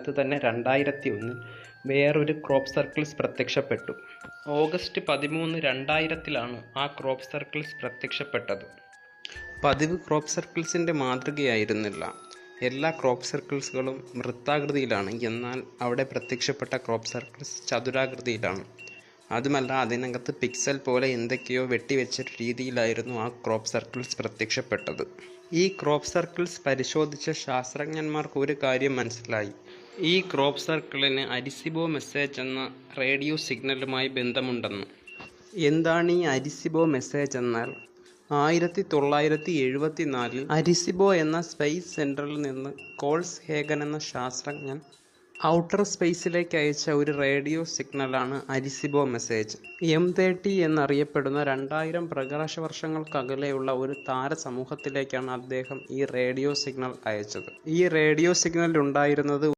കാലത്ത് തന്നെ 2001 വേറൊരു ക്രോപ്പ് സർക്കിൾസ് പ്രത്യക്ഷപ്പെട്ടു. ഓഗസ്റ്റ് 13, 2000 ആ ക്രോപ്പ് സർക്കിൾസ് പ്രത്യക്ഷപ്പെട്ടത്. പതിവ് ക്രോപ്പ് സർക്കിൾസിൻ്റെ മാതൃകയായിരുന്നില്ല. എല്ലാ ക്രോപ്പ് സർക്കിൾസുകളും വൃത്താകൃതിയിലാണ്. എന്നാൽ അവിടെ പ്രത്യക്ഷപ്പെട്ട ക്രോപ്പ് സർക്കിൾസ് ചതുരാകൃതിയിലാണ്. അതുമല്ല, അതിനകത്ത് പിക്സൽ പോലെ എന്തൊക്കെയോ വെട്ടിവെച്ച രീതിയിലായിരുന്നു ആ ക്രോപ്പ് സർക്കിൾസ് പ്രത്യക്ഷപ്പെട്ടത്. ഈ ക്രോപ്പ് സർക്കിൾസ് പരിശോധിച്ച ശാസ്ത്രജ്ഞന്മാർക്ക് ഒരു കാര്യം മനസ്സിലായി. ഈ ക്രോപ്പ് സർക്കിളിന് അരിസിബോ മെസ്സേജ് എന്ന റേഡിയോ സിഗ്നലുമായി ബന്ധമുണ്ടെന്ന്. എന്താണ് ഈ അരിസിബോ മെസ്സേജ് എന്നാൽ, 1974 അരിസിബോ എന്ന സ്പേസ് സെൻറ്ററിൽ നിന്ന് കോൾസ് ഹേഗൻ എന്ന ശാസ്ത്രജ്ഞൻ ഔട്ടർ സ്പേസിലേക്ക് അയച്ച ഒരു റേഡിയോ സിഗ്നലാണ് അരിസിബോ മെസ്സേജ്. M30 എന്നറിയപ്പെടുന്ന 2000 പ്രകാശവർഷങ്ങൾക്കകലെയുള്ള ഒരു താരസമൂഹത്തിലേക്കാണ് അദ്ദേഹം ഈ റേഡിയോ സിഗ്നൽ അയച്ചത്. ഈ റേഡിയോ സിഗ്നൽ ഉണ്ടായിരുന്നത്